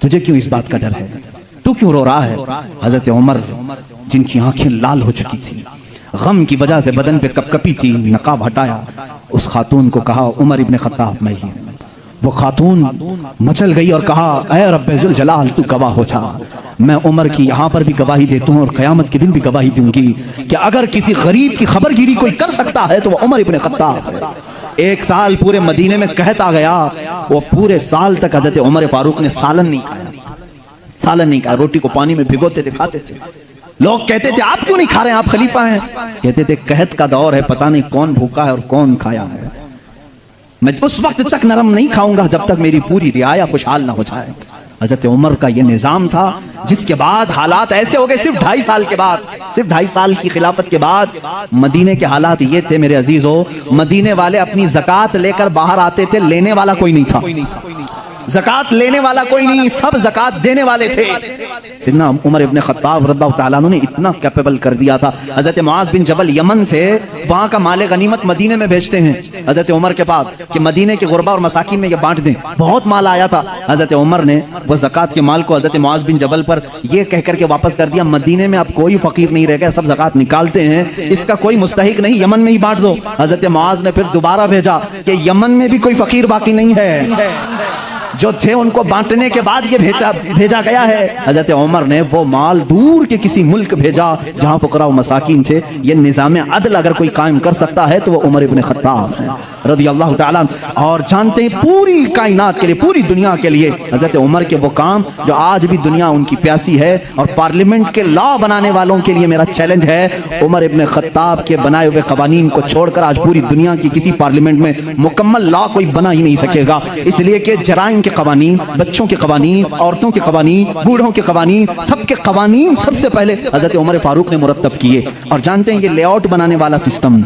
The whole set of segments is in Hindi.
तुझे क्यों इस बात का डर है, तू क्यों रो रहा है? हजरत उमर जिनकी आंखें लाल हो चुकी थी, गम की वजह से बदन पे कपकपी थी, नकाब हटाया, उस खातून को कहा उमर इब्ने खत्ताब मैं ही। वो खातून मचल गई और कहा ऐ रब्बे जुल जलाल तू गवाह हो जा, मैं उमर की यहाँ पर भी गवाही देता हूँ और क़यामत के दिन भी गवाही दूंगी कि अगर किसी गरीब की खबरगिरी कोई कर सकता है तो वो उमर इब्ने खत्ताब है। एक साल पूरे मदीने में कहता गया, वो पूरे साल तक हजरत उमर फारूक ने सालन नहीं खाया, रोटी को पानी में भिगोते थे, खाते थे। लोग कहते थे आप क्यों नहीं खा रहे हैं, आप खलीफा हैं? कहते थे कहत का दौर है, पता नहीं कौन भूखा है और कौन खाया है, मैं उस वक्त तक नरम नहीं खाऊंगा जब तक मेरी पूरी रियाया खुशहाल ना हो जाए। हजरत उमर का ये निजाम था, जिसके बाद हालात ऐसे हो गए। सिर्फ 2.5 साल के बाद, सिर्फ 2.5 साल की खिलाफत के बाद मदीने के हालात ये थे मेरे अजीजों, मदीने वाले अपनी ज़कात लेकर बाहर आते थे, लेने वाला कोई नहीं था। ज़कात लेने वाला कोई नहीं, सब ज़कात देने वाले थे। सिद्दीक़ उमर इब्ने खत्ताब रज़ियल्लाहु ताला अन्हु ने इतना कैपेबल कर दिया था। हज़रत मुआज़ बिन जबल यमन से वहाँ का माले गनीमत मदीने में भेजते हैं हज़रत उमर के पास कि मदीने के गुरबा और मसाकिन में ये बांट दें। बहुत माल आया था, हज़रत उमर ने वो ज़कात के माल को हज़रत मुआज़ बिन जबल पर ये कह करके वापस कर दिया, मदीने में अब कोई फ़कीर नहीं रह गया, सब ज़कात निकालते हैं, इसका कोई मुस्तहिक नहीं, यमन में ही बांट दो। हज़रत मुआज़ ने फिर दोबारा भेजा कि यमन में भी कोई फ़कीर बाकी नहीं है, जो थे उनको बांटने के बाद ये भेजा गया है। हजरत उमर ने वो माल दूर के किसी मुल्क भेजा जहां फुकरा व मसाकिन थे। ये निज़ाम अदल अगर कोई कायम कर सकता है तो वो उमर इब्ने खत्ताब है रज़ियल्लाहु ताला। और जानते हैं पूरी कायनात के लिए, पूरी दुनिया के लिए हजरत उमर के वो काम जो आज भी दुनिया उनकी प्यासी है। और पार्लियामेंट के लॉ बनाने वालों के लिए मेरा चैलेंज है, उमर इब्ने खत्ताब के बनाए हुए कवानीन को छोड़कर आज पूरी दुनिया की किसी पार्लियामेंट में मुकम्मल लॉ कोई बना ही नहीं सकेगा। इसलिए कि जराइम के कवानीन, बच्चों के कवानीन, औरतों के कवानीन, बूढ़ों के कवानीन, सबके कवानीन सबसे पहले हजरत उमर फारूक ने मुरत्तब किए। और जानते हैं ये लेआउट बनाने वाला सिस्टम,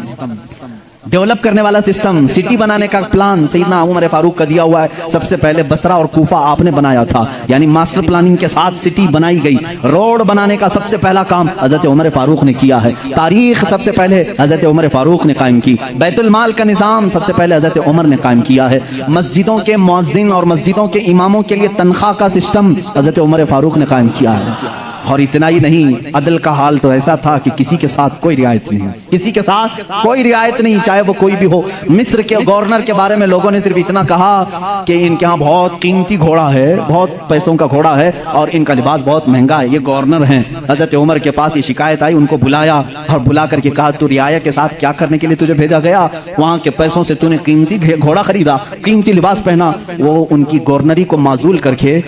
डेवलप करने वाला सिस्टम, सिटी बनाने का प्लान सैयदना उमर फारूक का दिया हुआ है। सबसे पहले बसरा और कूफा आपने बनाया था, यानी मास्टर प्लानिंग के साथ सिटी बनाई गई। रोड बनाने का सबसे पहला काम हजरत उमर फारूक ने किया है। तारीख सबसे पहले हजरत उमर फारूक ने कायम की। बैतुल माल का निज़ाम सबसे पहले हजरत उमर ने कायम किया है। मस्जिदों के मुअज्जिन और मस्जिदों के इमामों के लिए तनख्वाह का सिस्टम हजरत उमर फारूक ने कायम किया है। और इतना ही नहीं, अदल का हाल तो ऐसा था कि किसी के साथ कोई रियायत नहीं, किसी के साथ कोई रियायत नहीं, चाहे वो कोई भी हो। मिस्र के गवर्नर के बारे में लोगों ने सिर्फ इतना कहा कि इनके यहाँ बहुत कीमती घोड़ा है, बहुत पैसों का घोड़ा है और इनका लिबास बहुत महंगा है, ये गवर्नर हैं। हजरत उमर के पास ये शिकायत आई, उनको बुलाया और बुला करके कहा तू रियाया के साथ क्या करने के लिए तुझे भेजा गया? वहाँ के पैसों से तूने कीमती घोड़ा खरीदा, कीमती लिबास पहना। वो उनकी गवर्नरी को माजूल करके